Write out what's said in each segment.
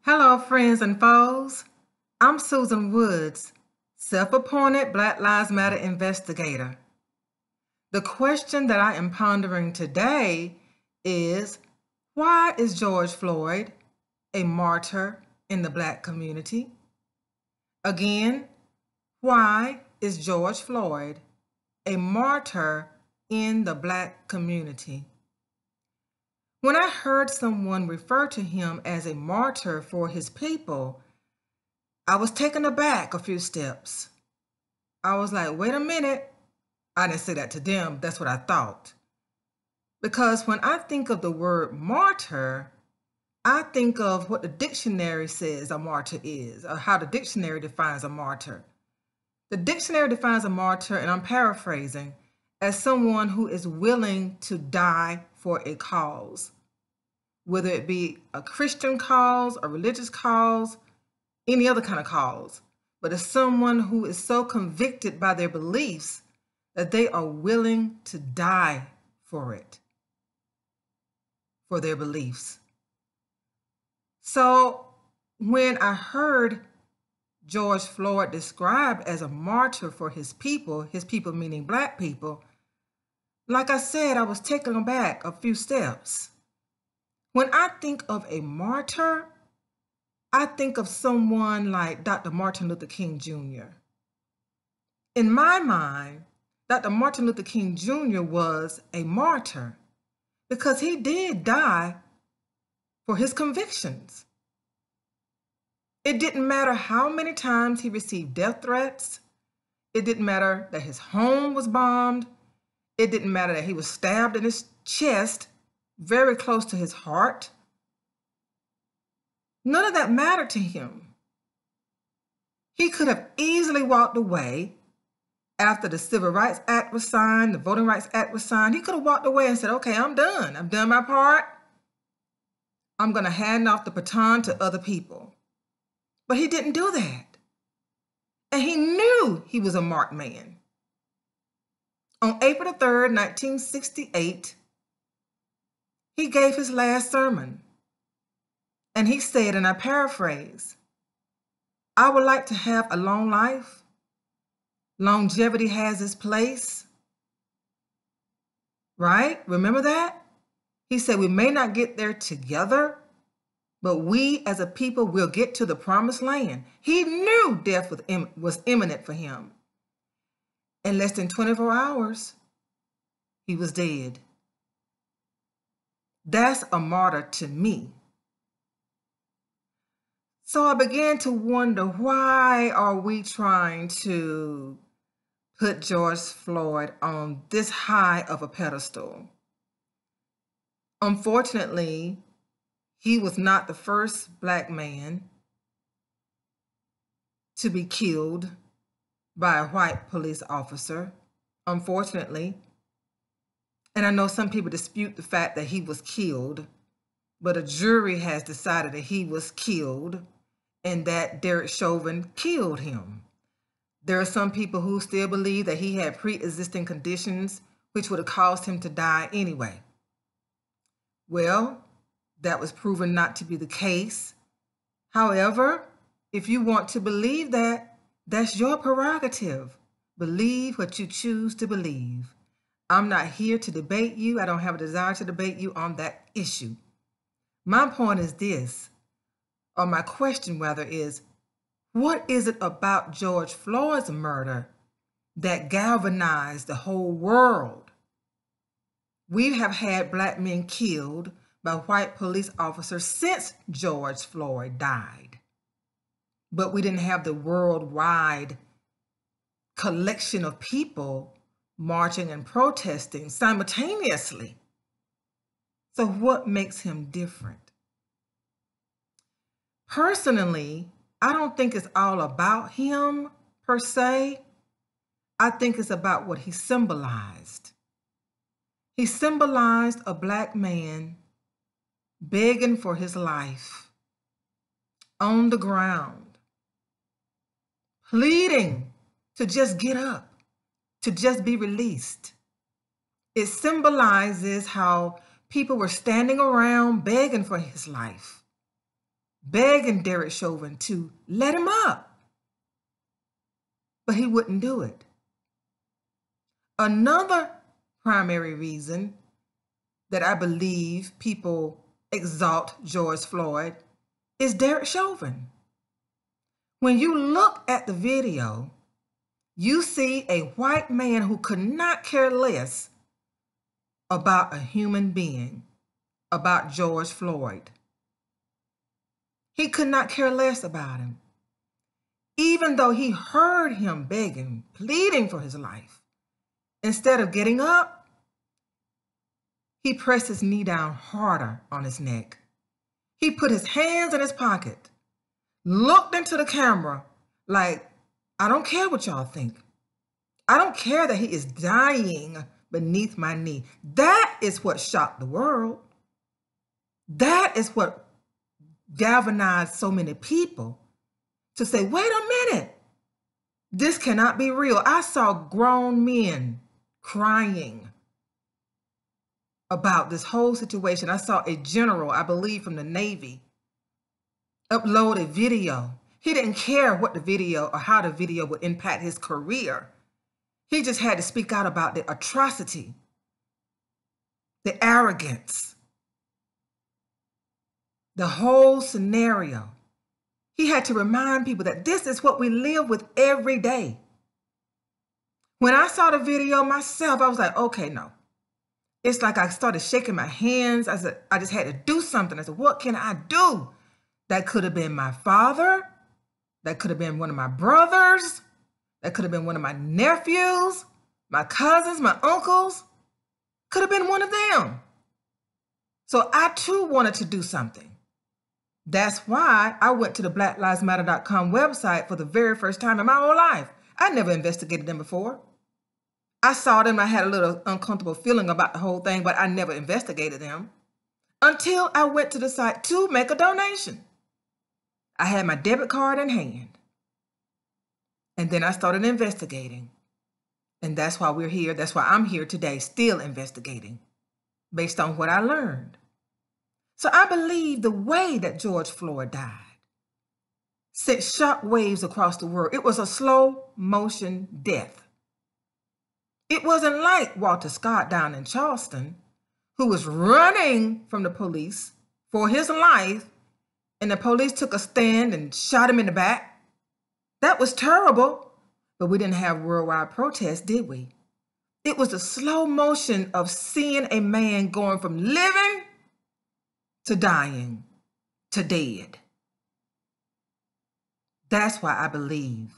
Hello, friends and foes. I'm Susan Woods, self-appointed Black Lives Matter investigator. The question that I am pondering today is, why is George Floyd a martyr in the Black community? Again, why is George Floyd a martyr in the Black community? When I heard someone refer to him as a martyr for his people, I was taken aback a few steps. I was like, wait a minute. I didn't say that to them. That's what I thought. Because when I think of the word martyr, I think of what the dictionary says a martyr is, or how the dictionary defines a martyr. The dictionary defines a martyr, and I'm paraphrasing, as someone who is willing to die for a cause, whether it be a Christian cause, a religious cause, any other kind of cause, but as someone who is so convicted by their beliefs that they are willing to die for it, for their beliefs. So when I heard George Floyd described as a martyr for his people meaning Black people, like I said, I was taken aback a few steps. When I think of a martyr, I think of someone like Dr. Martin Luther King Jr. In my mind, Dr. Martin Luther King Jr. was a martyr because he did die for his convictions. It didn't matter how many times he received death threats. It didn't matter that his home was bombed. It didn't matter that he was stabbed in his chest, very close to his heart. None of that mattered to him. He could have easily walked away after the Civil Rights Act was signed, the Voting Rights Act was signed. He could have walked away and said, okay, I'm done. I've done my part. I'm going to hand off the baton to other people. But he didn't do that. And he knew he was a marked man. On April the 3rd, 1968, he gave his last sermon. And he said, and I paraphrase, I would like to have a long life. Longevity has its place. Right? Remember that? He said, we may not get there together, but we as a people will get to the promised land. He knew death was imminent for him. In less than 24 hours, he was dead. That's a martyr to me. So I began to wonder, why are we trying to put George Floyd on this high of a pedestal? Unfortunately, he was not the first Black man to be killed by a white police officer, unfortunately. And I know some people dispute the fact that he was killed, but a jury has decided that he was killed and that Derek Chauvin killed him. There are some people who still believe that he had pre-existing conditions which would have caused him to die anyway. Well, that was proven not to be the case. However, if you want to believe that, that's your prerogative. Believe what you choose to believe. I'm not here to debate you. I don't have a desire to debate you on that issue. My point is this, or my question rather is, what is it about George Floyd's murder that galvanized the whole world? We have had Black men killed by white police officers since George Floyd died. But we didn't have the worldwide collection of people marching and protesting simultaneously. So what makes him different? Personally, I don't think it's all about him per se. I think it's about what he symbolized. He symbolized a Black man begging for his life on the ground, pleading to just get up, to just be released. It symbolizes how people were standing around begging for his life, begging Derek Chauvin to let him up. But he wouldn't do it. Another primary reason that I believe people exalt George Floyd is Derek Chauvin. When you look at the video, you see a white man who could not care less about a human being, about George Floyd. He could not care less about him. Even though he heard him begging, pleading for his life, instead of getting up, he pressed his knee down harder on his neck. He put his hands in his pocket, looked into the camera like, I don't care what y'all think. I don't care that he is dying beneath my knee. That is what shocked the world. That is what galvanized so many people to say, wait a minute, this cannot be real. I saw grown men crying about this whole situation. I saw a general, I believe from the Navy, upload a video. He didn't care what the video or how the video would impact his career. He just had to speak out about the atrocity, the arrogance, the whole scenario. He had to remind people that this is what we live with every day. When I saw the video myself, I was like, okay, no. It's like I started shaking my hands. I said, I just had to do something. I said, what can I do? That could have been my father. That could have been one of my brothers. That could have been one of my nephews, my cousins, my uncles. Could have been one of them. So I too wanted to do something. That's why I went to the blacklivesmatter.com website for the very first time in my whole life. I never investigated them before. I saw them, I had a little uncomfortable feeling about the whole thing, but I never investigated them until I went to the site to make a donation. I had my debit card in hand. And then I started investigating. And that's why we're here. That's why I'm here today, still investigating based on what I learned. So I believe the way that George Floyd died sent shock waves across the world. It was a slow motion death. It wasn't like Walter Scott down in Charleston, who was running from the police for his life, and the police took a stand and shot him in the back. That was terrible, but we didn't have worldwide protests, did we? It was the slow motion of seeing a man going from living to dying to dead. That's why I believe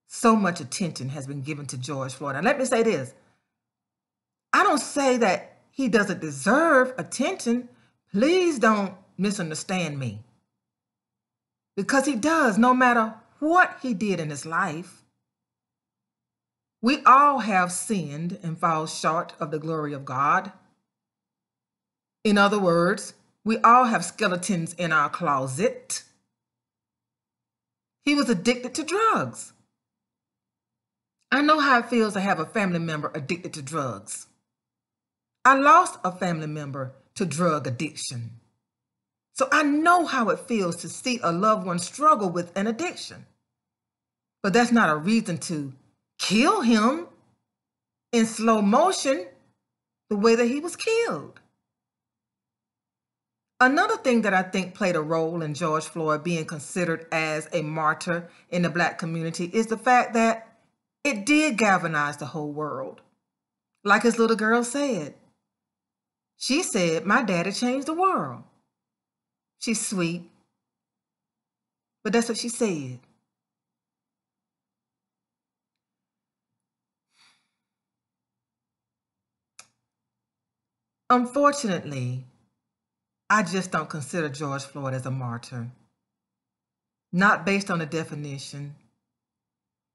so much attention has been given to George Floyd. And let me say this. I don't say that he doesn't deserve attention. Please don't misunderstand me. Because he does, no matter what he did in his life. We all have sinned and fall short of the glory of God. In other words, we all have skeletons in our closet. He was addicted to drugs. I know how it feels to have a family member addicted to drugs. I lost a family member to drug addiction. So I know how it feels to see a loved one struggle with an addiction. But that's not a reason to kill him in slow motion the way that he was killed. Another thing that I think played a role in George Floyd being considered as a martyr in the Black community is the fact that it did galvanize the whole world. Like his little girl said. She said, my daddy changed the world. She's sweet, but that's what she said. Unfortunately, I just don't consider George Floyd as a martyr. Not based on the definition,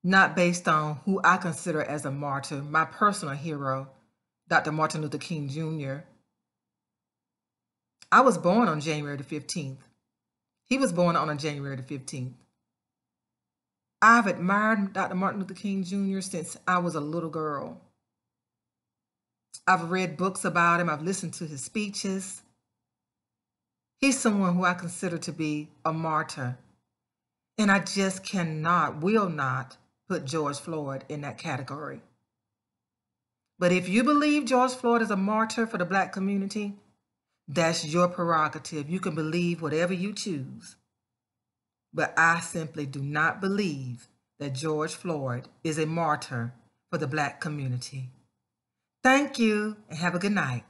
not based on who I consider as a martyr, my personal hero, Dr. Martin Luther King Jr. I was born on January the 15th. He was born on January the 15th. I've admired Dr. Martin Luther King Jr. since I was a little girl. I've read books about him. I've listened to his speeches. He's someone who I consider to be a martyr. And I just cannot, will not put George Floyd in that category. But if you believe George Floyd is a martyr for the Black community, that's your prerogative. You can believe whatever you choose. But I simply do not believe that George Floyd is a martyr for the Black community. Thank you and have a good night.